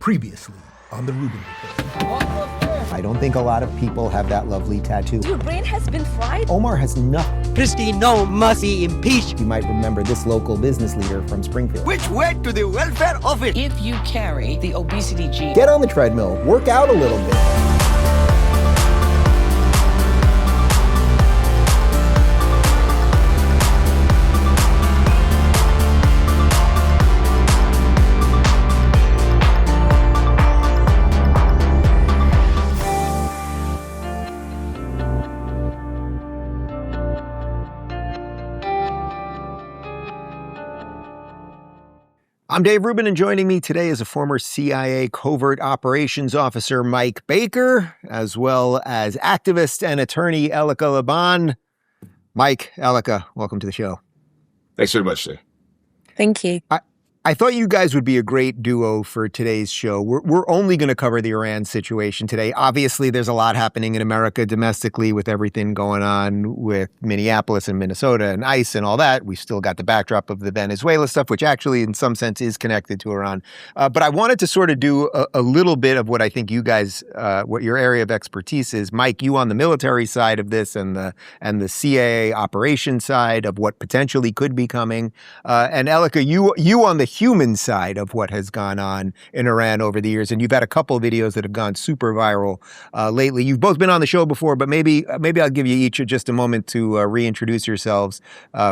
Previously on the Rubin Report. I don't think a lot of people have that lovely tattoo. Your brain has been fried? Omar has nothing. Christie, no mercy, impeach. You might remember this local business leader from Springfield. Which way to the welfare office? If you carry the obesity gene, Get on the treadmill, work out a little bit. I'm Dave Rubin, and joining me today is a former CIA covert operations officer, Mike Baker, as well as activist and attorney Elica Laban. Mike, Elica, welcome to the show. Thanks very much, Dave. Thank you. I thought you guys would be a great duo for today's show. We're only going to cover the Iran situation today. Obviously, there's a lot happening in America domestically with everything going on with Minneapolis and Minnesota and ICE and all that. We've still got the backdrop of the Venezuela stuff, which actually in some sense is connected to Iran. But I wanted to sort of do a little bit of what I think you guys, what your area of expertise is. Mike, you on the military side of this and the CIA operation side of what potentially could be coming. And Elica, you on the human side of what has gone on in Iran over the years. And you've had a couple of videos that have gone super viral lately. You've both been on the show before, but maybe I'll give you each just a moment to reintroduce yourselves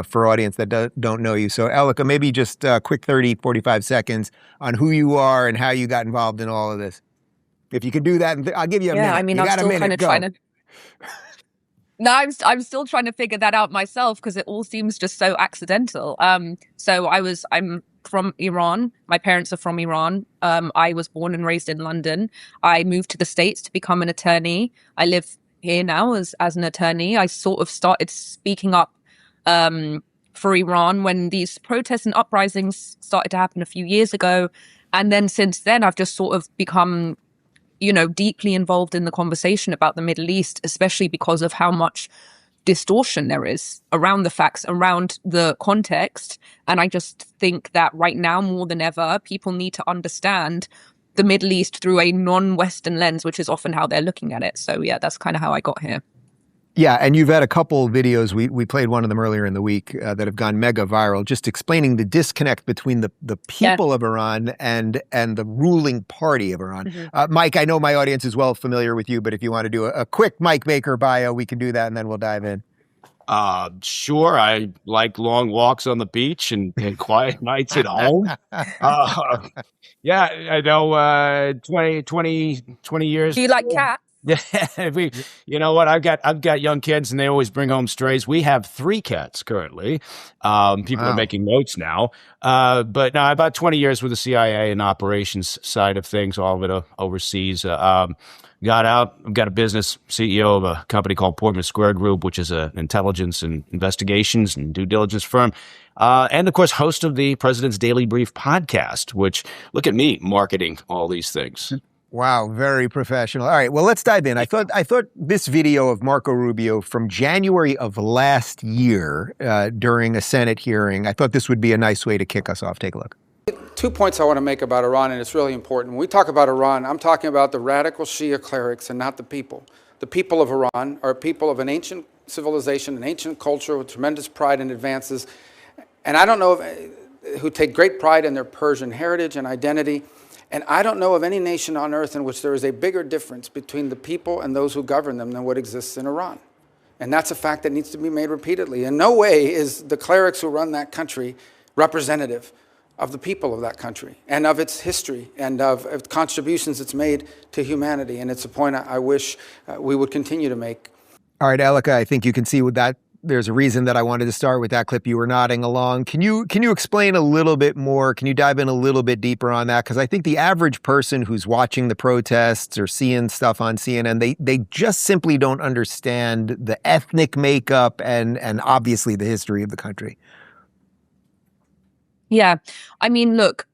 for audience that don't know you. So Elica, maybe just a quick 30, 45 seconds on who you are and how you got involved in all of this. If you could do that, I'll give you a minute. Yeah, I mean, I'm still kind of trying to... No, I'm still trying to figure that out myself because it all seems just so accidental. I'm from Iran. My parents are from Iran. I was born and raised in London. I moved to the States to become an attorney. I live here now as an attorney. I sort of started speaking up for Iran when these protests and uprisings started to happen a few years ago. And then since then, I've just sort of become deeply involved in the conversation about the Middle East, especially because of how much distortion there is around the facts, around the context. And I just think that right now, more than ever, people need to understand the Middle East through a non-Western lens, which is often how they're looking at it. So yeah, that's kind of how I got here. Yeah, and you've had a couple of videos, we played one of them earlier in the week, that have gone mega viral, just explaining the disconnect between the people of Iran and the ruling party of Iran. Mm-hmm. Mike, I know my audience is well familiar with you, but if you want to do a quick Mike Baker bio, we can do that and then we'll dive in. Sure. I like long walks on the beach and quiet nights at home. Yeah, I know, 20 years. Do you like cats? Yeah, you know what? I've got young kids, and they always bring home strays. We have 3 cats currently. People are making notes now. But no, about 20 years with the CIA and operations side of things, all of it overseas. Got out. I've got a business CEO of a company called Portman Square Group, which is an intelligence and investigations and due diligence firm. And of course, host of the President's Daily Brief podcast, which look at me marketing all these things. Wow, very professional. All right, well, let's dive in. I thought this video of Marco Rubio from January of last year during a Senate hearing, I thought this would be a nice way to kick us off. Take a look. 2 points I want to make about Iran, and it's really important. When we talk about Iran, I'm talking about the radical Shia clerics and not the people. The people of Iran are people of an ancient civilization, an ancient culture with tremendous pride and advances. And I don't know who take great pride in their Persian heritage and identity. And I don't know of any nation on earth in which there is a bigger difference between the people and those who govern them than what exists in Iran. And that's a fact that needs to be made repeatedly. In no way is the clerics who run that country representative of the people of that country and of its history and of contributions it's made to humanity. And it's a point I wish we would continue to make. All right, Elica, I think you can see with that. There's a reason that I wanted to start with that clip. You were nodding along. Can you explain a little bit more? Can you dive in a little bit deeper on that? Because I think the average person who's watching the protests or seeing stuff on CNN, they just simply don't understand the ethnic makeup and obviously the history of the country. Yeah, I mean, look,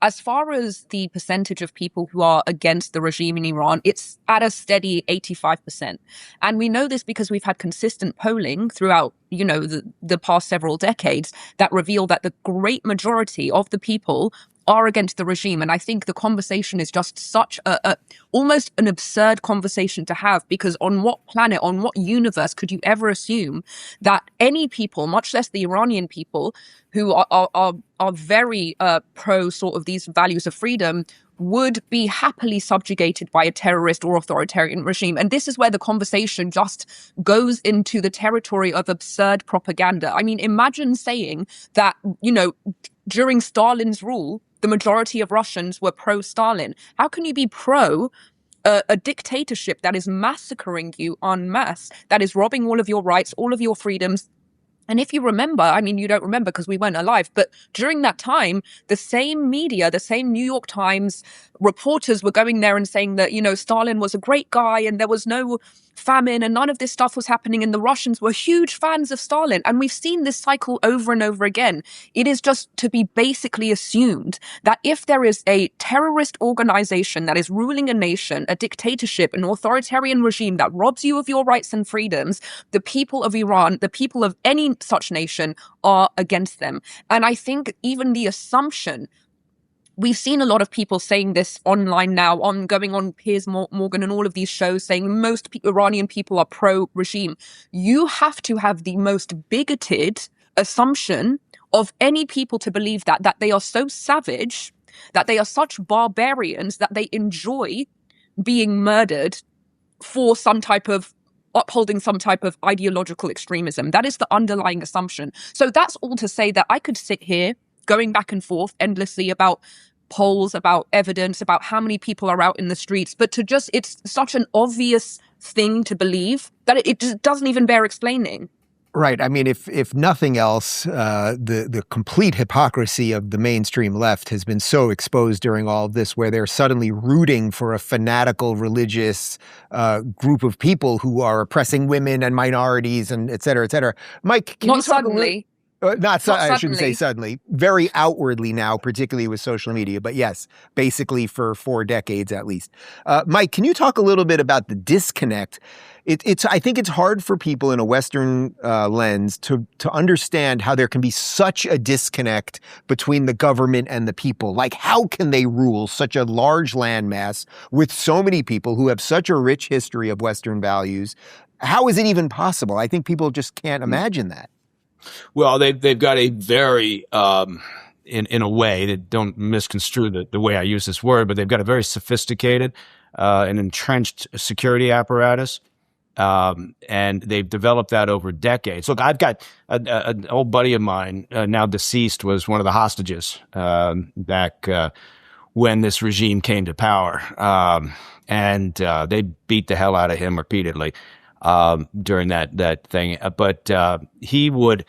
as far as the percentage of people who are against the regime in Iran, it's at a steady 85%. And we know this because we've had consistent polling throughout, you know, the past several decades that reveal that the great majority of the people are against the regime. And I think the conversation is just such a almost an absurd conversation to have, because on what planet, on what universe could you ever assume that any people, much less the Iranian people, who are very pro sort of these values of freedom, would be happily subjugated by a terrorist or authoritarian regime? And this is where the conversation just goes into the territory of absurd propaganda. I mean, imagine saying that, you know, during Stalin's rule, the majority of Russians were pro-Stalin. How can you be pro a dictatorship that is massacring you en masse, that is robbing all of your rights, all of your freedoms? And if you remember, I mean, you don't remember because we weren't alive, but during that time, the same media, the same New York Times reporters were going there and saying that, you know, Stalin was a great guy and there was no famine and none of this stuff was happening. And the Russians were huge fans of Stalin. And we've seen this cycle over and over again. It is just to be basically assumed that if there is a terrorist organization that is ruling a nation, a dictatorship, an authoritarian regime that robs you of your rights and freedoms, the people of Iran, the people of any such nation are against them. And I think even the assumption, we've seen a lot of people saying this online now, going on Piers Morgan and all of these shows, saying most Iranian people are pro-regime. You have to have the most bigoted assumption of any people to believe that they are so savage, that they are such barbarians, that they enjoy being murdered for some type of upholding some type of ideological extremism. That is the underlying assumption. So that's all to say that I could sit here going back and forth endlessly about polls, about evidence, about how many people are out in the streets, but it's such an obvious thing to believe that it just doesn't even bear explaining. Right. I mean, if nothing else, the complete hypocrisy of the mainstream left has been so exposed during all of this, where they're suddenly rooting for a fanatical religious group of people who are oppressing women and minorities and et cetera, et cetera. Mike, can you talk suddenly. I shouldn't say suddenly, very outwardly now, particularly with social media. But yes, basically for 4 decades at least. Mike, can you talk a little bit about the disconnect? I think it's hard for people in a Western lens to understand how there can be such a disconnect between the government and the people. Like, how can they rule such a large landmass with so many people who have such a rich history of Western values? How is it even possible? I think people just can't imagine that. Well, they've got a very, in a way, that don't misconstrue the way I use this word, but they've got a very sophisticated and entrenched security apparatus. And they've developed that over decades. Look, I've got an old buddy of mine, now deceased, was one of the hostages back when this regime came to power. And they beat the hell out of him repeatedly during that thing. But he would,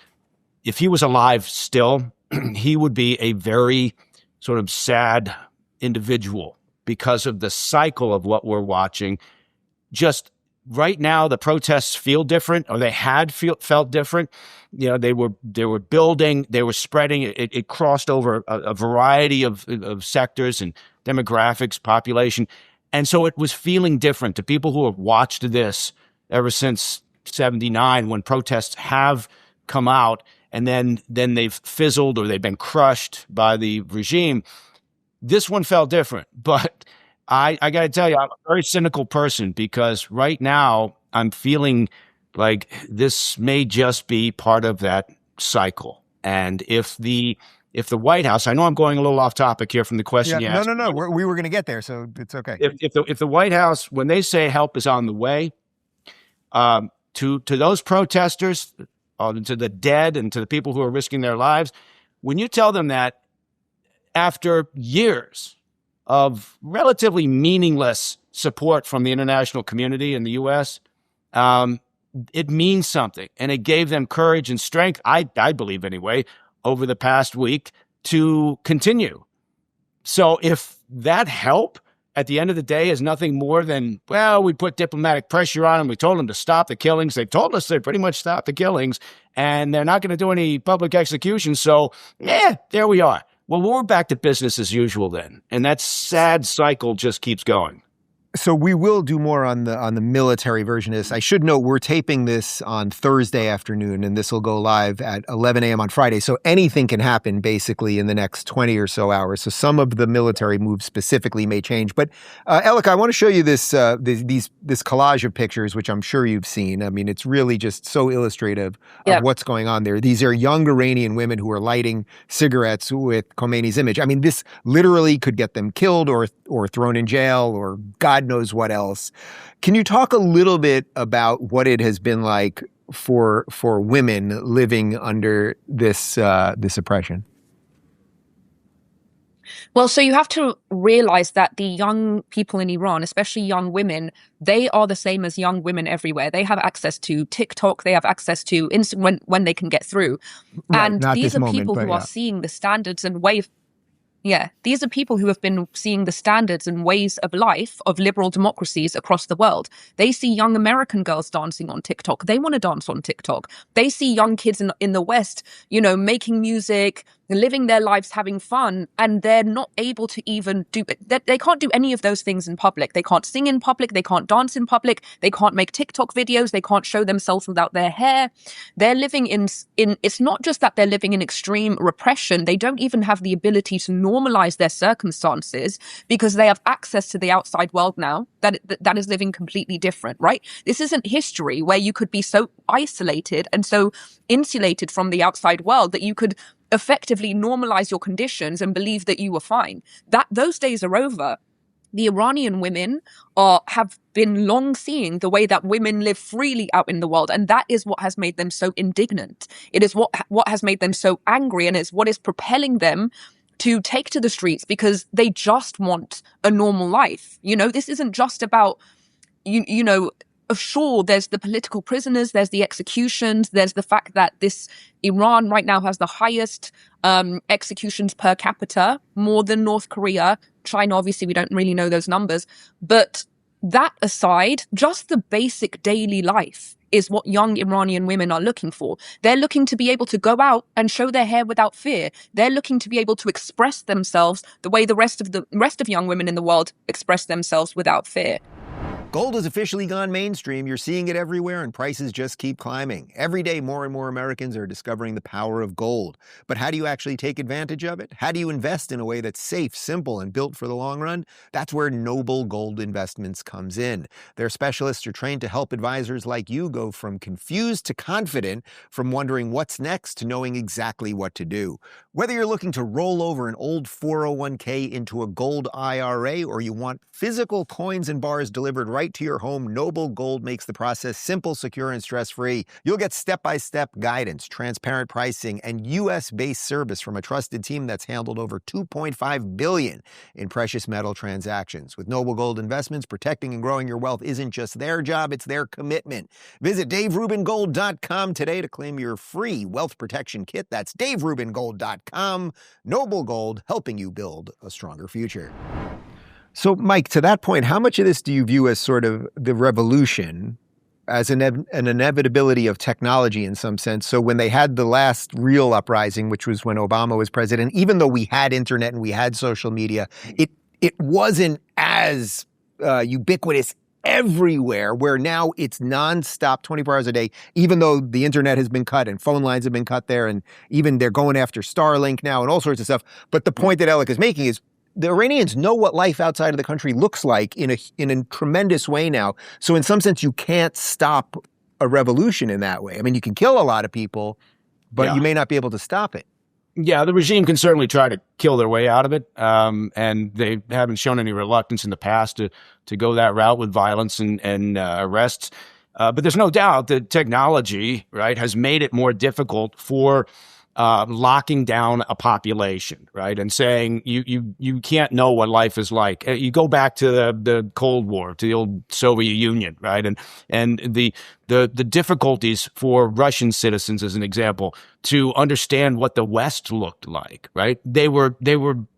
if he was alive still, he would be a very sort of sad individual because of the cycle of what we're watching. Just right now, the protests feel different, or they had felt different. You know, they were building, they were spreading. It crossed over a variety of sectors and demographics, population, and so it was feeling different to people who have watched this ever since '79, when protests have come out and then they've fizzled or they've been crushed by the regime. This one felt different, but I got to tell you, I'm a very cynical person, because right now I'm feeling like this may just be part of that cycle. And if the White House, I know I'm going a little off topic here from the question you asked. No. We were going to get there, so it's okay. If the White House, when they say help is on the way, to those protesters, to the dead and to the people who are risking their lives, when you tell them that after years of relatively meaningless support from the international community in the U.S., it means something. And it gave them courage and strength, I believe anyway, over the past week to continue. So if that help at the end of the day is nothing more than, well, we put diplomatic pressure on them, we told them to stop the killings, they've told us they pretty much stopped the killings, and they're not going to do any public execution, so there we are. Well, we're back to business as usual then. And that sad cycle just keeps going. So we will do more on the military version of this. I should note we're taping this on Thursday afternoon, and this will go live at 11 a.m. on Friday. So anything can happen basically in the next 20 or so hours. So some of the military moves specifically may change. But Elica, I want to show you this collage of pictures, which I'm sure you've seen. I mean, it's really just so illustrative of what's going on there. These are young Iranian women who are lighting cigarettes with Khomeiни's image. I mean, this literally could get them killed or thrown in jail or God knows what else. Can you talk a little bit about what it has been like for women living under this oppression? Well, so you have to realize that the young people in Iran, especially young women, they are the same as young women everywhere. They have access to TikTok. They have access to Instagram when they can get through. Right, and these are people who are seeing the standards and way. Yeah, these are people who have been seeing the standards and ways of life of liberal democracies across the world. They see young American girls dancing on TikTok. They want to dance on TikTok. They see young kids in the West, making music, living their lives, having fun, and they're not able to even do it. They can't do any of those things in public. They can't sing in public. They can't dance in public. They can't make TikTok videos. They can't show themselves without their hair. They're living in it's not just that they're living in extreme repression. They don't even have the ability to normalize their circumstances because they have access to the outside world now that is living completely different, right? This isn't history where you could be so isolated and so insulated from the outside world that you could effectively normalize your conditions and believe that you were fine. Those days are over. The Iranian women have been long seeing the way that women live freely out in the world. And that is what has made them so indignant. It is what has made them so angry, and it's what is propelling them to take to the streets because they just want a normal life. This isn't just about, sure, there's the political prisoners, there's the executions, there's the fact that Iran right now has the highest executions per capita, more than North Korea. China, obviously, we don't really know those numbers. But that aside, just the basic daily life is what young Iranian women are looking for. They're looking to be able to go out and show their hair without fear. They're looking to be able to express themselves the way the rest of young women in the world express themselves without fear. Gold has officially gone mainstream. You're seeing it everywhere, and prices just keep climbing. Every day, more and more Americans are discovering the power of gold. But how do you actually take advantage of it? How do you invest in a way that's safe, simple, and built for the long run? That's where Noble Gold Investments comes in. Their specialists are trained to help advisors like you go from confused to confident, from wondering what's next to knowing exactly what to do. Whether you're looking to roll over an old 401k into a gold IRA or you want physical coins and bars delivered right to your home, Noble Gold makes the process simple, secure, and stress-free. You'll get step-by-step guidance, transparent pricing, and U.S.-based service from a trusted team that's handled over $2.5 billion in precious metal transactions. With Noble Gold Investments, protecting and growing your wealth isn't just their job, it's their commitment. Visit DaveRubinGold.com today to claim your free wealth protection kit. That's DaveRubinGold.com. Noble Gold, helping you build a stronger future. So, Mike, to that point, how much of this do you view as sort of the revolution, as an inevitability of technology in some sense? So when they had the last real uprising, which was when Obama was president, even though we had internet and we had social media, it wasn't as ubiquitous everywhere, where now it's nonstop 24 hours a day, even though the internet has been cut and phone lines have been cut there, and even they're going after Starlink now and all sorts of stuff. But the point that Elica is making is the Iranians know what life outside of the country looks like in a tremendous way now. So in some sense, you can't stop a revolution in that way. I mean, you can kill a lot of people, but you may not be able to stop it. Yeah, the regime can certainly try to kill their way out of it, and they haven't shown any reluctance in the past to go that route with violence and arrests. But there's no doubt that technology, right, has made it more difficult for locking down a population, right, and saying you can't know what life is like. You go back to the Cold War, to the old Soviet Union, right, and the the difficulties for Russian citizens, as an example, to understand what the West looked like, right? They were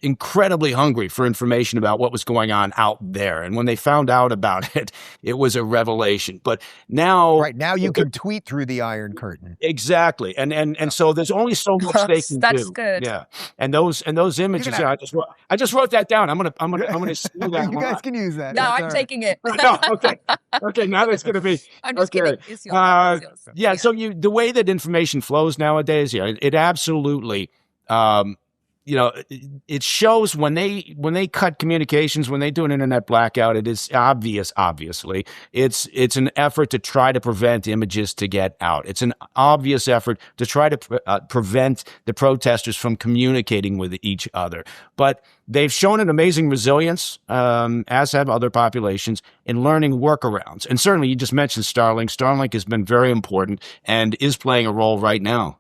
incredibly hungry for information about what was going on out there. And when they found out about it, it was a revelation. But now... Right, now you can tweet through the Iron Curtain. Exactly. And so there's only so much they can do. That's good. Yeah. And those images, I just wrote that down. I'm gonna steal that. You guys can use that. No, That's I'm taking it. No, okay. Okay, now that's gonna be I'm just okay. kidding. It's yours. Yeah, so the way that information flows nowadays, it absolutely it shows when they cut communications, when they do an internet blackout, it is obviously it's an effort to try to prevent images to get out. It's an obvious effort to try to prevent the protesters from communicating with each other. But they've shown an amazing resilience, as have other populations, in learning workarounds. And certainly, you just mentioned Starlink. Starlink has been very important and is playing a role right now.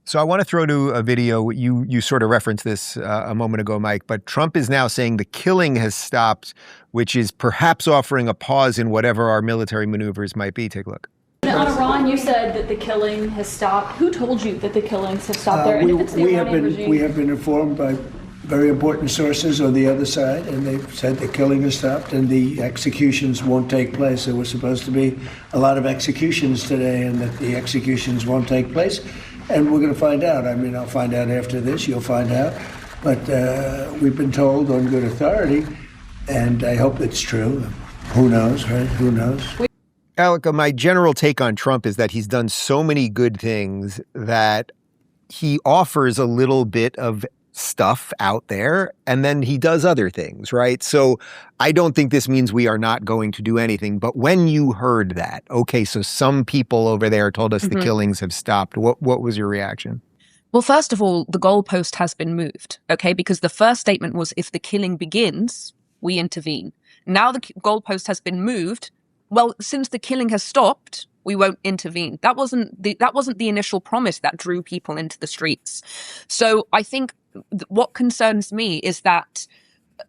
So I want to throw to a video. You sort of referenced this a moment ago, Mike, but Trump is now saying the killing has stopped, which is perhaps offering a pause in whatever our military maneuvers might be. Take a look. On Iran, you said that the killing has stopped. Who told you that the killings have stopped there? And if it's the Iranian regime? We have been informed by very important sources on the other side, and they've said the killing has stopped and the executions won't take place. There was supposed to be a lot of executions today, and that the executions won't take place. And we're going to find out. I mean, I'll find out after this. You'll find out. But we've been told on good authority, and I hope it's true. Who knows, right? Who knows? Elica, my general take on Trump is that he's done so many good things that he offers a little bit of stuff out there, and then he does other things, right? So I don't think this means we are not going to do anything. But when you heard that, okay, so some people over there told us the killings have stopped. What was your reaction? Well, first of all, the goalpost has been moved, okay? Because the first statement was, if the killing begins, we intervene. Now the goalpost has been moved. Well, since the killing has stopped, we won't intervene. That wasn't the initial promise that drew people into the streets. So I think what concerns me is that,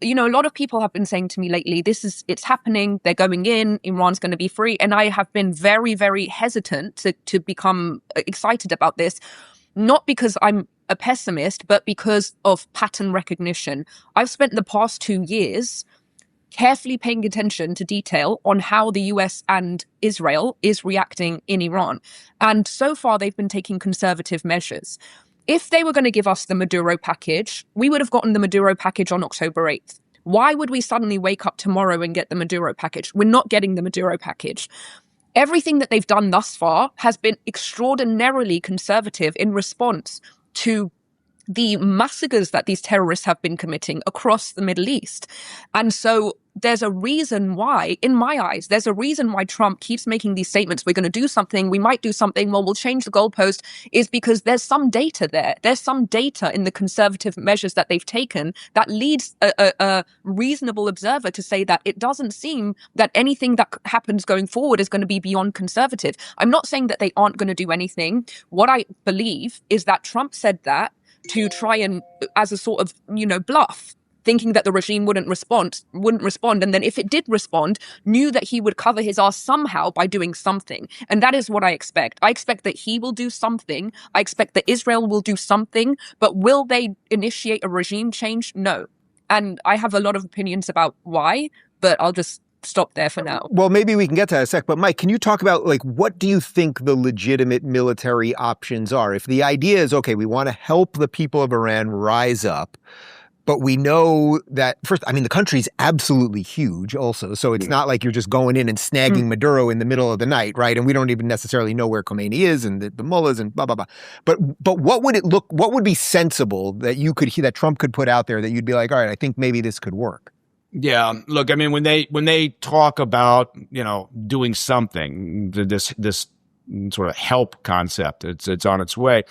a lot of people have been saying to me lately, it's happening, they're going in, Iran's going to be free. And I have been very, very hesitant to become excited about this, not because I'm a pessimist, but because of pattern recognition. I've spent the past 2 years carefully paying attention to detail on how the US and Israel is reacting in Iran. And so far, they've been taking conservative measures. If they were going to give us the Maduro package, we would have gotten the Maduro package on October 8th. Why would we suddenly wake up tomorrow and get the Maduro package? We're not getting the Maduro package. Everything that they've done thus far has been extraordinarily conservative in response to the massacres that these terrorists have been committing across the Middle East. And so there's a reason why, in my eyes, there's a reason why Trump keeps making these statements. We're going to do something. We might do something. Well, we'll change the goalpost, is because there's some data there. There's some data in the conservative measures that they've taken that leads a reasonable observer to say that it doesn't seem that anything that happens going forward is going to be beyond conservative. I'm not saying that they aren't going to do anything. What I believe is that Trump said that to try and, as a sort of, bluff, thinking that the regime wouldn't respond. And then if it did respond, knew that he would cover his ass somehow by doing something. And that is what I expect. I expect that he will do something. I expect that Israel will do something. But will they initiate a regime change? No. And I have a lot of opinions about why, but I'll just stop there for now. Well, maybe we can get to that in a sec. But Mike, can you talk about, what do you think the legitimate military options are? If the idea is, okay, we want to help the people of Iran rise up, but we know that, first, the country's absolutely huge also. So it's not like you're just going in and snagging Maduro in the middle of the night, right? And we don't even necessarily know where Khamenei is and the mullahs and blah, blah, blah. But what would be sensible that Trump could put out there that you'd be like, all right, I think maybe this could work? Yeah, look, when they talk about, doing something, this sort of help concept, it's on its way.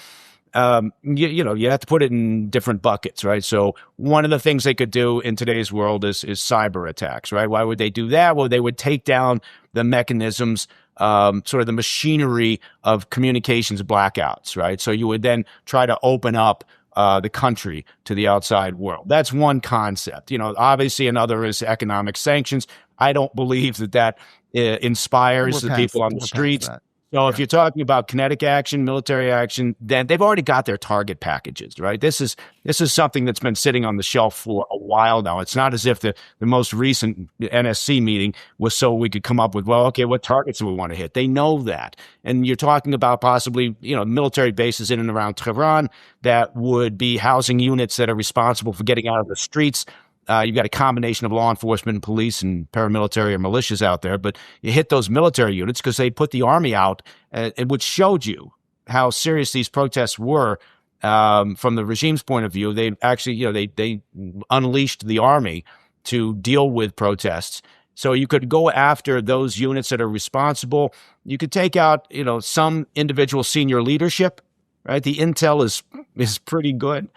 You have to put it in different buckets, right? So one of the things they could do in today's world is cyber attacks, right? Why would they do that? Well, they would take down the mechanisms, sort of the machinery of communications blackouts, right? So you would then try to open up the country to the outside world. That's one concept. Obviously another is economic sanctions. I don't believe that inspires the people on the streets. So if you're talking about kinetic action, military action, then they've already got their target packages, right? This is something that's been sitting on the shelf for a while now. It's not as if the most recent NSC meeting was so we could come up with, well, okay, what targets do we want to hit? They know that. And you're talking about possibly, military bases in and around Tehran that would be housing units that are responsible for getting out of the streets. You've got a combination of law enforcement, police, and paramilitary or militias out there. But you hit those military units because they put the army out, which showed you how serious these protests were from the regime's point of view. They actually, they unleashed the army to deal with protests. So you could go after those units that are responsible. You could take out, some individual senior leadership, right? The intel is pretty good.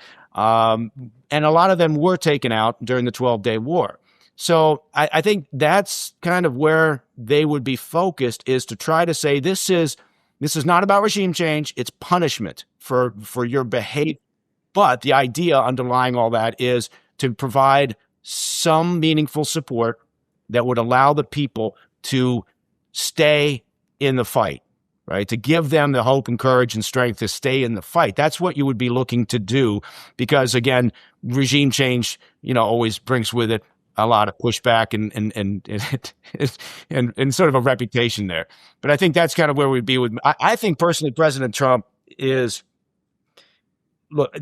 And a lot of them were taken out during the 12-day war. So I think that's kind of where they would be focused, is to try to say this is not about regime change. It's punishment for your behavior. But the idea underlying all that is to provide some meaningful support that would allow the people to stay in the fight, right? To give them the hope and courage and strength to stay in the fight. That's what you would be looking to do, because again, regime change, always brings with it a lot of pushback and sort of a reputation there. But I think that's kind of where we'd be with. I think personally, President Trump is. Look,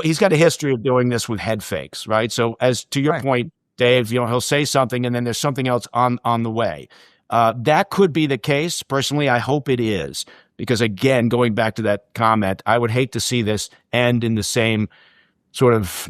he's got a history of doing this with head fakes, right? So as to your point, Dave, he'll say something and then there's something else on the way. That could be the case. Personally, I hope it is, because again, going back to that comment, I would hate to see this end in the same sort of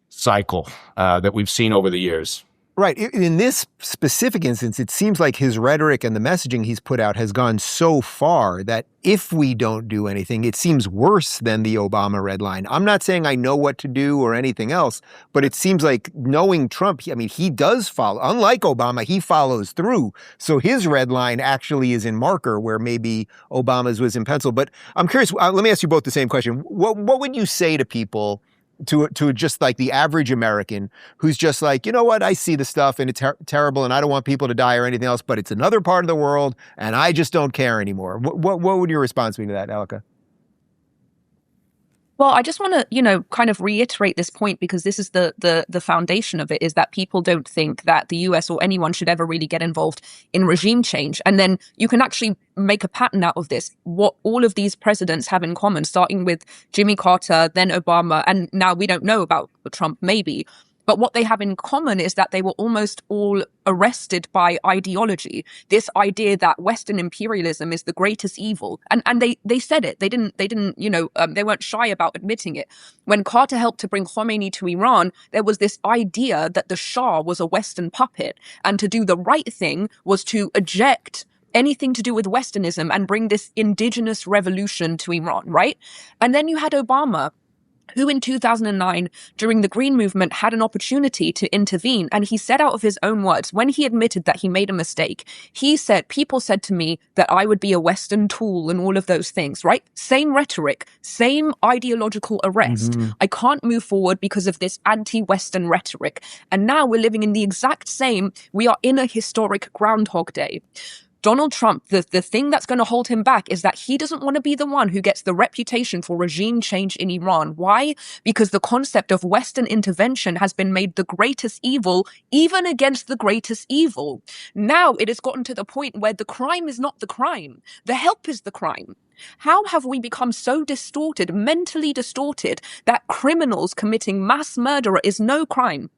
cycle that we've seen over the years. Right. In this specific instance, it seems like his rhetoric and the messaging he's put out has gone so far that if we don't do anything, it seems worse than the Obama red line. I'm not saying I know what to do or anything else, but it seems like, knowing Trump, he does follow. Unlike Obama, he follows through. So his red line actually is in marker where maybe Obama's was in pencil. But I'm curious, let me ask you both the same question. What would you say to people, to just like the average American who's just like, I see the stuff and it's terrible and I don't want people to die or anything else, but it's another part of the world and I just don't care anymore. What would your response be to that, Elica? Well, I just want to, kind of reiterate this point, because this is the foundation of it, is that people don't think that the US or anyone should ever really get involved in regime change. And then you can actually make a pattern out of this. What all of these presidents have in common, starting with Jimmy Carter, then Obama, and now we don't know about Trump, maybe. But what they have in common is that they were almost all arrested by ideology. This idea that Western imperialism is the greatest evil. And they said it. They didn't, they weren't shy about admitting it. When Carter helped to bring Khomeini to Iran, there was this idea that the Shah was a Western puppet. And to do the right thing was to eject anything to do with Westernism and bring this indigenous revolution to Iran, right? And then you had Obama, who in 2009, during the Green Movement, had an opportunity to intervene. And he said, out of his own words, when he admitted that he made a mistake, he said, people said to me that I would be a Western tool and all of those things, right? Same rhetoric, same ideological arrest. Mm-hmm. I can't move forward because of this anti-Western rhetoric. And now we're living in the exact same, we are in a historic Groundhog Day. Donald Trump, the thing that's going to hold him back is that he doesn't want to be the one who gets the reputation for regime change in Iran. Why? Because the concept of Western intervention has been made the greatest evil, even against the greatest evil. Now it has gotten to the point where the crime is not the crime. The help is the crime. How have we become so distorted, mentally distorted, that criminals committing mass murder is no crime?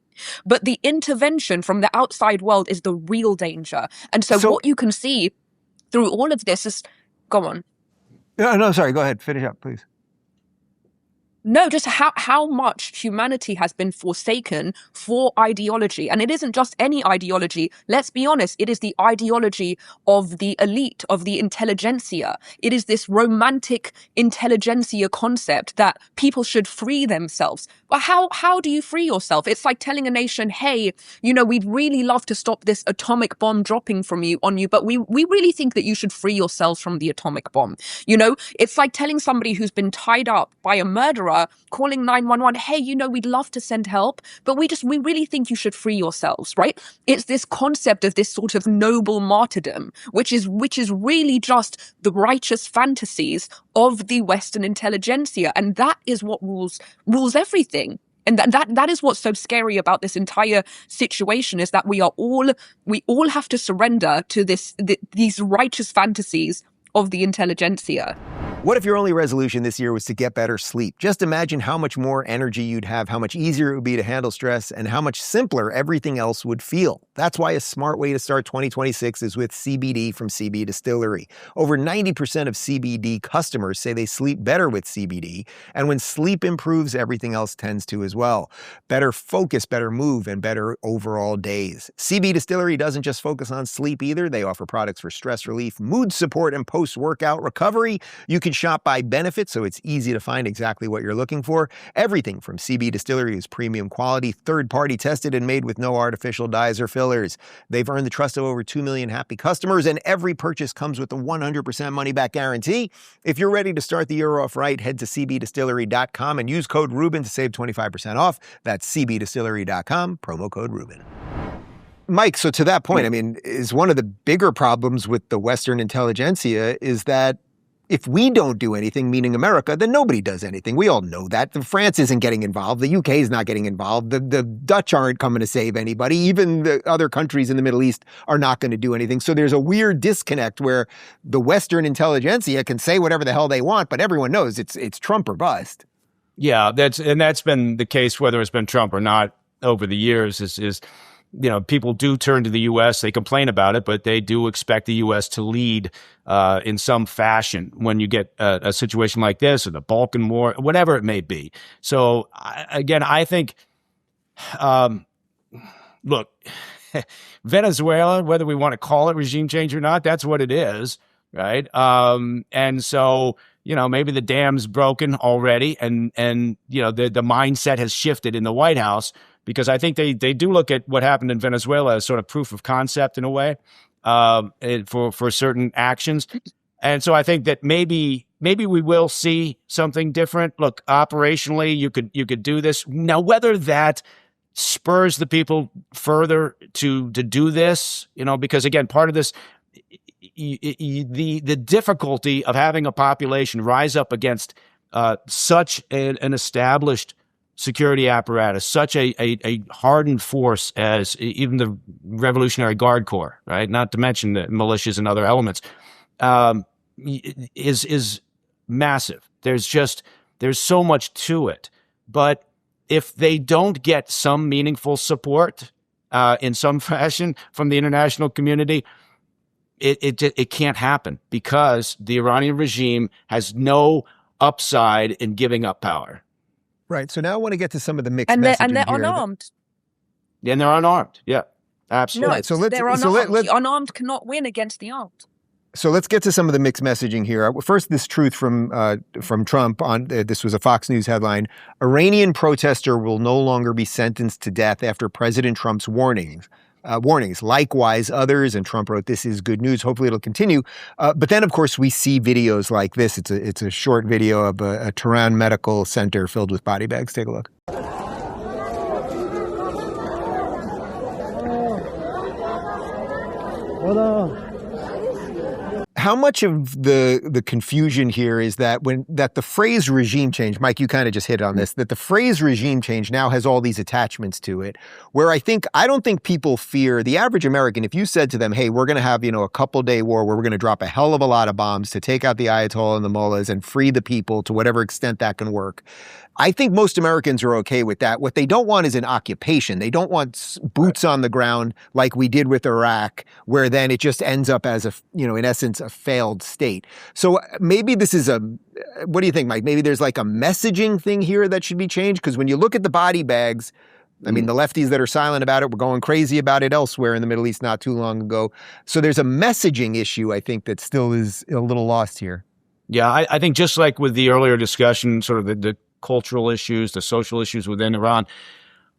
But the intervention from the outside world is the real danger. And so what you can see through all of this is... Go on. No, sorry. Go ahead. Finish up, please. No, just how much humanity has been forsaken for ideology. And it isn't just any ideology. Let's be honest. It is the ideology of the elite, of the intelligentsia. It is this romantic intelligentsia concept that people should free themselves. But how do you free yourself? It's like telling a nation, hey, we'd really love to stop this atomic bomb dropping on you, but we really think that you should free yourselves from the atomic bomb. It's like telling somebody who's been tied up by a murderer, camera, calling 911. Hey, we'd love to send help, but we really think you should free yourselves, right? It's this concept of this sort of noble martyrdom, which is really just the righteous fantasies of the Western intelligentsia. And that is what rules everything. And that is what's so scary about this entire situation, is that we all have to surrender to these righteous fantasies of the intelligentsia. What if your only resolution this year was to get better sleep? Just imagine how much more energy you'd have, how much easier it would be to handle stress, and how much simpler everything else would feel. That's why a smart way to start 2026 is with CBD from CB Distillery. Over 90% of CBD customers say they sleep better with CBD, and when sleep improves, everything else tends to as well. Better focus, better move, and better overall days. CB Distillery doesn't just focus on sleep either. They offer products for stress relief, mood support, and post-workout recovery. You can shop by benefit, so it's easy to find exactly what you're looking for. Everything from CB Distillery is premium quality, third-party tested, and made with no artificial dyes or fillers. They've earned the trust of over 2 million happy customers, and every purchase comes with a 100% money-back guarantee. If you're ready to start the year off right, head to cbdistillery.com and use code Rubin to save 25% off. That's cbdistillery.com, promo code Rubin. Mike, so to that point, I mean, is one of the bigger problems with the Western intelligentsia is that if we don't do anything, meaning America, then nobody does anything. We all know that. France isn't getting involved. The UK is not getting involved. The Dutch aren't coming to save anybody. Even the other countries in the Middle East are not going to do anything. So there's a weird disconnect where the Western intelligentsia can say whatever the hell they want, but everyone knows it's Trump or bust. Yeah, that's been the case whether it's been Trump or not over the years. Is people do turn to the U.S. They complain about it, but they do expect the U.S. to lead in some fashion when you get a situation like this or the Balkan War, whatever it may be. So I think, look, Venezuela, whether we want to call it regime change or not, that's what it is, right? And so, maybe the dam's broken already, and the mindset has shifted in the White House. Because I think they do look at what happened in Venezuela as sort of proof of concept in a way for certain actions. And so I think that maybe we will see something different. Look, operationally, you could do this. Now, whether that spurs the people further to do this, because again, part of this, the difficulty of having a population rise up against such an established security apparatus, such a hardened force as even the Revolutionary Guard Corps, right? Not to mention the militias and other elements, is massive. There's so much to it. But if they don't get some meaningful support in some fashion from the international community, it can't happen, because the Iranian regime has no upside in giving up power. Right. So now I want to get to some of the mixed and messaging they're here. unarmed. And they're unarmed. Yeah, absolutely. No, right, so they're unarmed. The unarmed cannot win against the armed. So let's get to some of the mixed messaging here. First, this truth from Trump on this was a Fox News headline: Iranian protester will no longer be sentenced to death after President Trump's warnings. Likewise, others, and Trump wrote, "This is good news. Hopefully it'll continue." But then, of course, we see videos like this. It's a short video of a Tehran medical center filled with body bags. Take a look. How much of the confusion here is that the phrase regime change, Mike, you kind of just hit on this, that the phrase regime change now has all these attachments to it, where I don't think people fear, the average American, if you said to them, hey, we're going to have, a couple-day war where we're going to drop a hell of a lot of bombs to take out the Ayatollah and the mullahs and free the people to whatever extent that can work. I think most Americans are okay with that. What they don't want is an occupation. They don't want boots on the ground like we did with Iraq, where then it just ends up as in essence, a failed state. So maybe this is what do you think, Mike? Maybe there's like a messaging thing here that should be changed? Because when you look at the body bags, I mean, the lefties that are silent about it were going crazy about it elsewhere in the Middle East not too long ago. So there's a messaging issue, I think, that still is a little lost here. Yeah, I think just like with the earlier discussion, sort of the cultural issues, the social issues within Iran,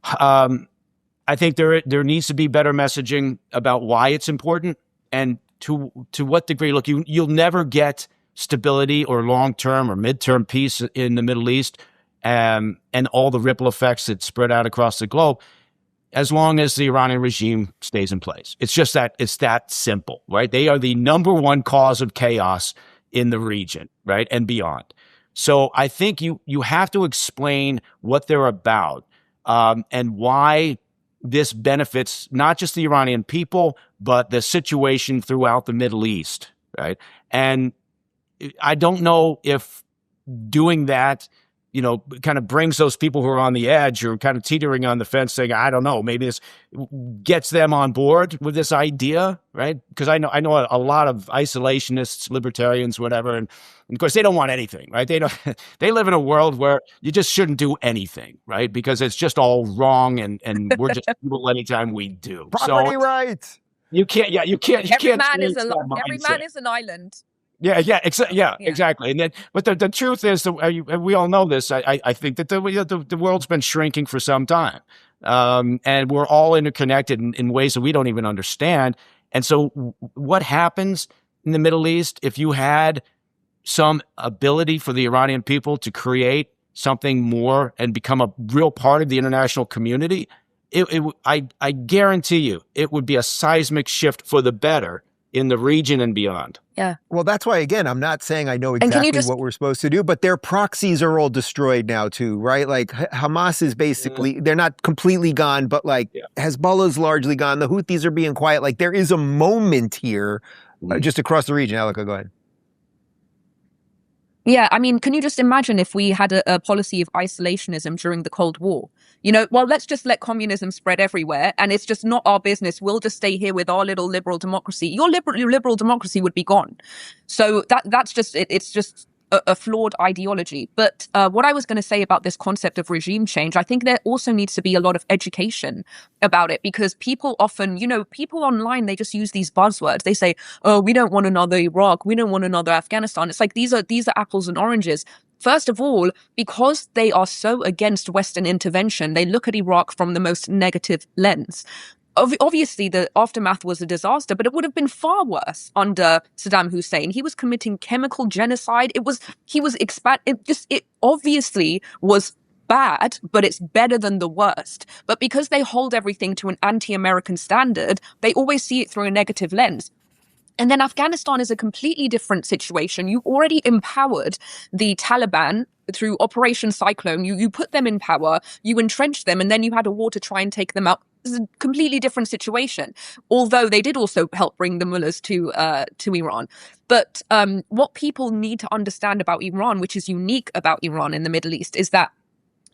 I think there needs to be better messaging about why it's important and to what degree. Look, you'll never get stability or long-term or mid-term peace in the Middle East and all the ripple effects that spread out across the globe, as long as the Iranian regime stays in place. It's just that it's that simple, right? They are the number one cause of chaos in the region, right? And beyond. So I think you have to explain what they're about, and why this benefits not just the Iranian people, but the situation throughout the Middle East, right? And I don't know if doing that, kind of brings those people who are on the edge or kind of teetering on the fence saying, I don't know, maybe this gets them on board with this idea, right? Because I know a lot of isolationists, libertarians, whatever, and of course they don't want anything, right? They live in a world where you just shouldn't do anything, right? Because it's just all wrong, and we're just evil anytime we do. Property rights. You can't. Every man is an island. Yeah, exactly. And then, but the truth is, we all know this. I think that the world's been shrinking for some time, and we're all interconnected in ways that we don't even understand. And so, what happens in the Middle East if you had some ability for the Iranian people to create something more and become a real part of the international community? I guarantee you, it would be a seismic shift for the better in the region and beyond. Yeah. Well, that's why, again, I'm not saying I know exactly what we're supposed to do, but their proxies are all destroyed now too, right? Like Hamas is basically, they're not completely gone, but like Hezbollah's largely gone. The Houthis are being quiet. Like there is a moment here just across the region. Elica, go ahead. Yeah, I mean, can you just imagine if we had a policy of isolationism during the Cold War? Well, let's just let communism spread everywhere, and it's just not our business. We'll just stay here with our little liberal democracy. Your liberal democracy would be gone. So that's just it. It's just a flawed ideology. But what I was going to say about this concept of regime change, I think there also needs to be a lot of education about it, because people often, people online, they just use these buzzwords. They say, oh, we don't want another Iraq. We don't want another Afghanistan. It's like these are apples and oranges. First of all, because they are so against Western intervention, they look at Iraq from the most negative lens. Obviously, the aftermath was a disaster, but it would have been far worse under Saddam Hussein. He was committing chemical genocide. It obviously was bad, but it's better than the worst. But because they hold everything to an anti-American standard, they always see it through a negative lens. And then Afghanistan is a completely different situation. You already empowered the Taliban through Operation Cyclone. You put them in power, you entrenched them, and then you had a war to try and take them out. It's a completely different situation, although they did also help bring the mullahs to Iran. But what people need to understand about Iran, which is unique about Iran in the Middle East, is that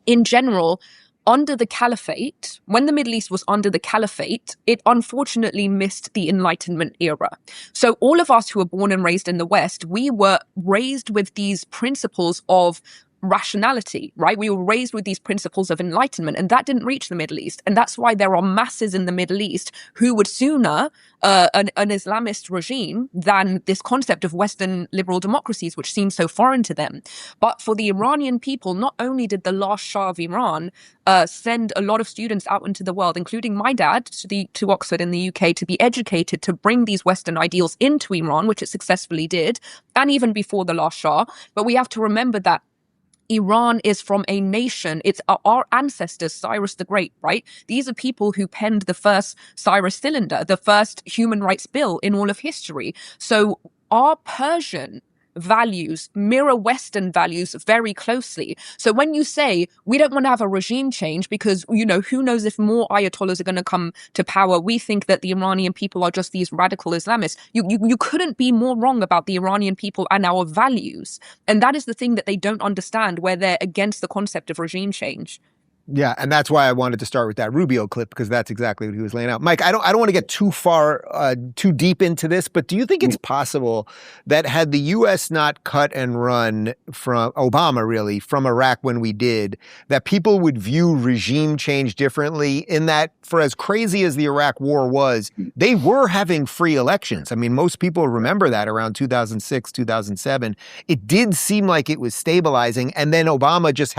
in general, under the caliphate, when the Middle East was under the caliphate, it unfortunately missed the Enlightenment era. So all of us who were born and raised in the West, we were raised with these principles of rationality, right? We were raised with these principles of enlightenment, and that didn't reach the Middle East. And that's why there are masses in the Middle East who would sooner an Islamist regime than this concept of Western liberal democracies, which seems so foreign to them. But for the Iranian people, not only did the last Shah of Iran send a lot of students out into the world, including my dad, to Oxford in the UK, to be educated, to bring these Western ideals into Iran, which it successfully did, and even before the last Shah. But we have to remember that Iran is from a nation. It's our ancestors, Cyrus the Great, right? These are people who penned the first Cyrus Cylinder, the first human rights bill in all of history. So our Persian values mirror Western values very closely. So when you say we don't want to have a regime change because, who knows if more Ayatollahs are going to come to power, we think that the Iranian people are just these radical Islamists. You couldn't be more wrong about the Iranian people and our values. And that is the thing that they don't understand, where they're against the concept of regime change. Yeah, and that's why I wanted to start with that Rubio clip, because that's exactly what he was laying out. Mike, I don't want to get too deep into this, but do you think it's possible that had the U.S. not cut and run from Obama, really, from Iraq when we did, that people would view regime change differently, in that, for as crazy as the Iraq war was, they were having free elections. I mean, most people remember that around 2006, 2007. It did seem like it was stabilizing, and then Obama just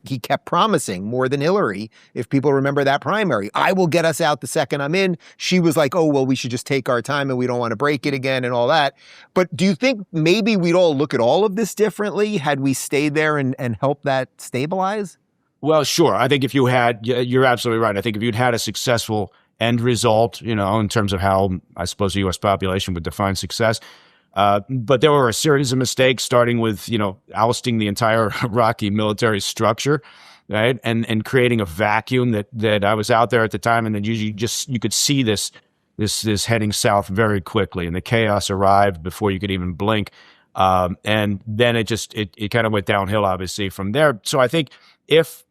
he kept promising more than Hillary, if people remember that primary. I will get us out the second I'm in. She was like, oh, well, we should just take our time and we don't want to break it again and all that. But do you think maybe we'd all look at all of this differently had we stayed there and helped that stabilize? Well, sure. I think if you had, you're absolutely right. I think if you'd had a successful end result, in terms of how I suppose the U.S. population would define success. But there were a series of mistakes, starting with, ousting the entire Iraqi military structure, right? And creating a vacuum that I was out there at the time. And then you could see this heading south very quickly, and the chaos arrived before you could even blink. And then it kind of went downhill, obviously, from there. So I think if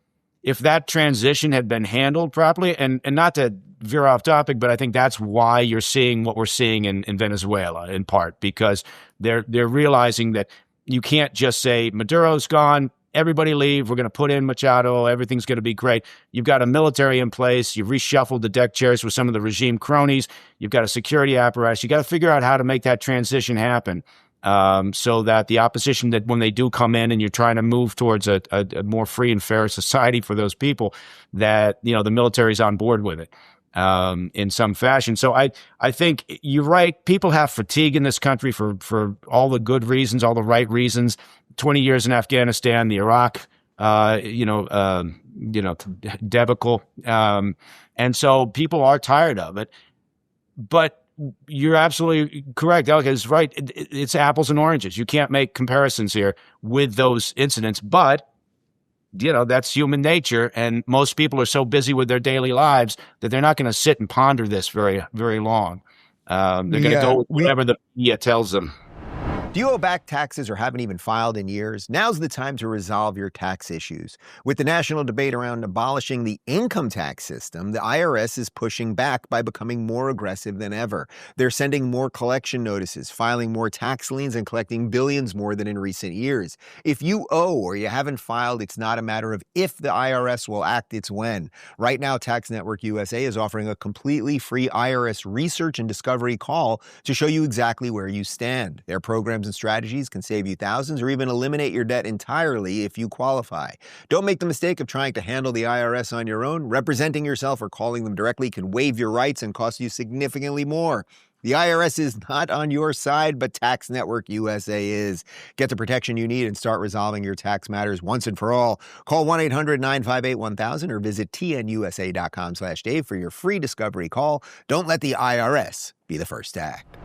that transition had been handled properly, and not to veer off topic, but I think that's why you're seeing what we're seeing in Venezuela, in part, because they're realizing that you can't just say, Maduro's gone, everybody leave, we're going to put in Machado, everything's going to be great. You've got a military in place, you've reshuffled the deck chairs with some of the regime cronies, you've got a security apparatus, you got to figure out how to make that transition happen. So that the opposition, that when they do come in and you're trying to move towards a more free and fair society for those people, that, the military's on board with it in some fashion. So I think you're right. People have fatigue in this country for all the good reasons, all the right reasons. 20 years in Afghanistan, the Iraq, debacle. And so people are tired of it. But you're absolutely correct. Elica is right. It's apples and oranges. You can't make comparisons here with those incidents, but that's human nature. And most people are so busy with their daily lives that they're not going to sit and ponder this very, very long. They're going to go with whatever the media tells them. Do you owe back taxes or haven't even filed in years? Now's the time to resolve your tax issues. With the national debate around abolishing the income tax system, the IRS is pushing back by becoming more aggressive than ever. They're sending more collection notices, filing more tax liens, and collecting billions more than in recent years. If you owe or you haven't filed, it's not a matter of if the IRS will act, it's when. Right now, Tax Network USA is offering a completely free IRS research and discovery call to show you exactly where you stand. Their programs and strategies can save you thousands or even eliminate your debt entirely if you qualify. Don't make the mistake of trying to handle the IRS on your own. Representing yourself or calling them directly can waive your rights and cost you significantly more. The IRS is not on your side, but Tax Network USA is. Get the protection you need and start resolving your tax matters once and for all. Call 1-800-958-1000 or visit tnusa.com/Dave for your free discovery call. Don't let the IRS be the first to act.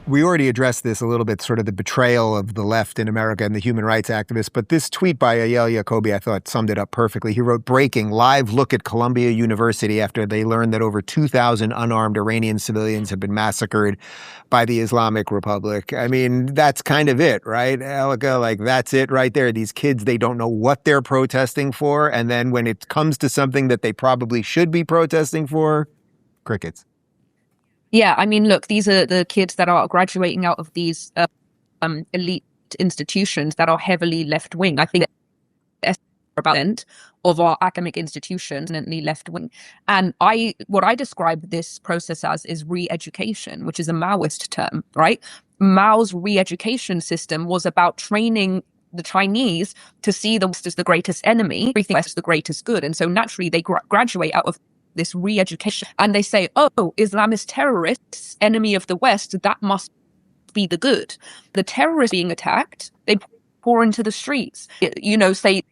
We already addressed this a little bit, sort of the betrayal of the left in America and the human rights activists, but this tweet by Yael Jacoby, I thought, summed it up perfectly. He wrote, "Breaking, live look at Columbia University after they learned that over 2,000 unarmed Iranian civilians have been massacred by the Islamic Republic." I mean, that's kind of it, right, Elica? Like, that's it right there. These kids, they don't know what they're protesting for, and then when it comes to something that they probably should be protesting for, crickets. Yeah, I mean, look, these are the kids that are graduating out of these elite institutions that are heavily left-wing. I think about of our academic institutions and left-wing. And what I describe this process as is re-education, which is a Maoist term, right? Mao's re-education system was about training the Chinese to see the West as the greatest enemy, everything else as the greatest good. And so naturally they graduate out of this re-education and they say, oh, Islamist terrorists, enemy of the West, that must be the good. The terrorists being attacked, they pour into the streets, say,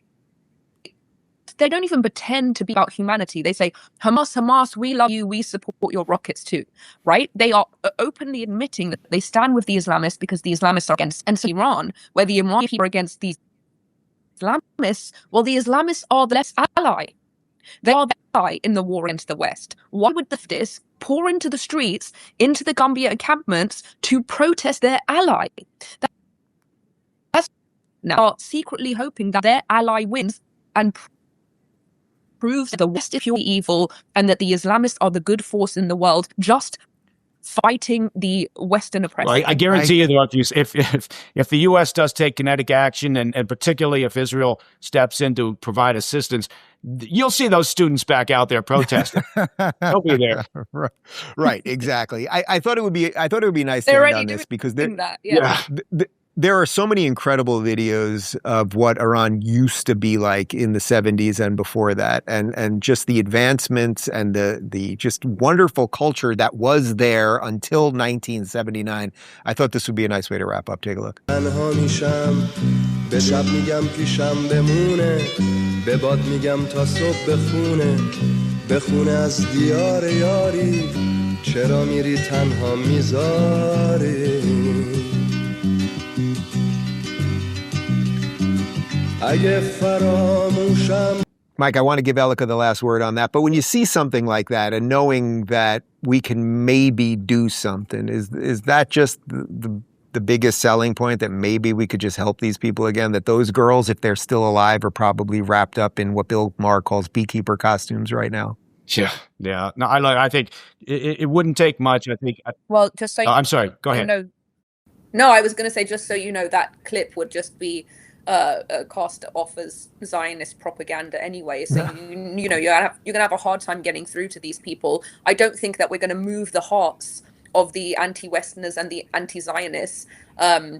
they don't even pretend to be about humanity. They say, Hamas, we love you, we support your rockets too, right? They are openly admitting that they stand with the Islamists because the Islamists are against Iran, where the Iranian people are against the Islamists. Well, the Islamists are the left ally. They are the ally in the war against the West. Why would the leftists pour into the streets, into the Gambia encampments to protest their ally? That's now secretly hoping that their ally wins and proves that the West is pure evil and that the Islamists are the good force in the world, just fighting the Western oppressors. Well, I guarantee you, though, if the U.S. does take kinetic action, and particularly if Israel steps in to provide assistance, you'll see those students back out there protesting. They'll be there. Right, exactly. I thought it would be nice to end on this because There are so many incredible videos of what Iran used to be like in the 70s and before that, and just the advancements and the just wonderful culture that was there until 1979. I thought this would be a nice way to wrap up. Take a look. Mike, I want to give Elica the last word on that, but when you see something like that and knowing that we can maybe do something, is that just the biggest selling point, that maybe we could just help these people again, that those girls, if they're still alive, are probably wrapped up in what Bill Maher calls beekeeper costumes right now? Yeah. No, I think it wouldn't take much. I think. Well, just so I'm sorry. Go ahead. No, I was going to say, just so you know, that clip would just be cast off as Zionist propaganda anyway. So you know you're gonna have a hard time getting through to these people. I don't think that we're going to move the hearts of the anti-Westerners and the anti-Zionists. As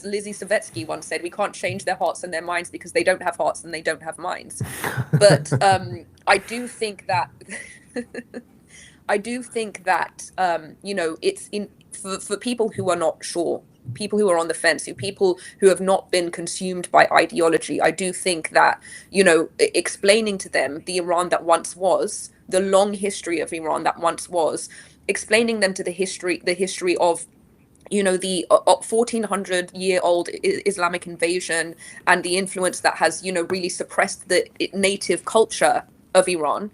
Lizzie Savetsky once said, we can't change their hearts and their minds because they don't have hearts and they don't have minds. But I do think that you know, it's for people who are not sure, people who are on the fence, people who have not been consumed by ideology. I do think that, you know, explaining to them the Iran that once was, the long history of Iran that once was, explaining them to the history of, you know, the 1400-year-old Islamic invasion and the influence that has, you know, really suppressed the native culture of Iran.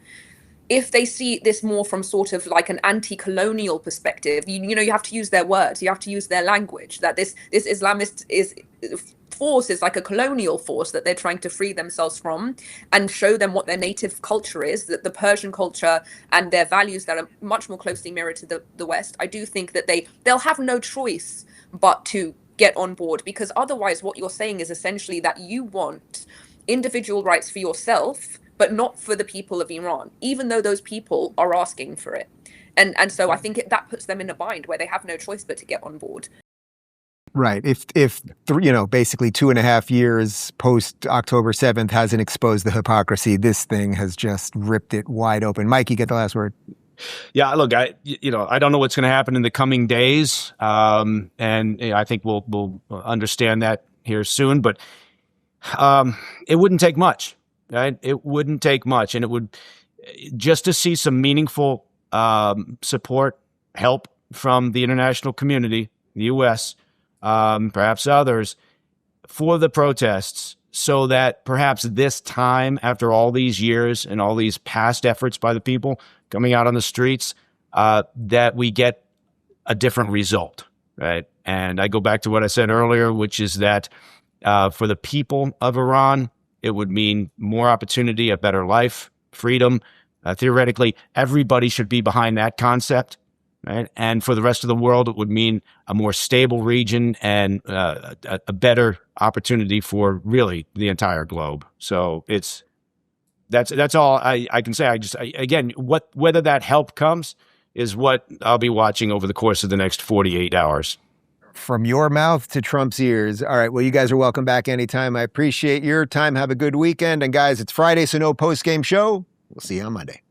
If they see this more from sort of like an anti-colonial perspective, you know, you have to use their words, you have to use their language, that this Islamist force is like a colonial force that they're trying to free themselves from, and show them what their native culture is, that the Persian culture and their values that are much more closely mirrored to the West. I do think that they'll have no choice but to get on board, because otherwise what you're saying is essentially that you want individual rights for yourself, but not for the people of Iran, even though those people are asking for it. And so I think that puts them in a bind where they have no choice but to get on board. Right. If you know, basically 2.5 years post October 7th hasn't exposed the hypocrisy, this thing has just ripped it wide open. Mike, you get the last word. Yeah, look, I don't know what's going to happen in the coming days, and I think we'll understand that here soon. But it wouldn't take much, right? It wouldn't take much, and it would just to see some meaningful support, help from the international community, the U.S., perhaps others, for the protests, so that perhaps this time, after all these years and all these past efforts by the people coming out on the streets, that we get a different result, right? And I go back to what I said earlier, which is that for the people of Iran, it would mean more opportunity, a better life, freedom. Theoretically, everybody should be behind that concept. Right? And for the rest of the world, it would mean a more stable region and a better opportunity for really the entire globe. So that's all I can say. Again, whether that help comes is what I'll be watching over the course of the next 48 hours. From your mouth to Trump's ears. All right. Well, you guys are welcome back anytime. I appreciate your time. Have a good weekend. And guys, it's Friday, so no post-game show. We'll see you on Monday.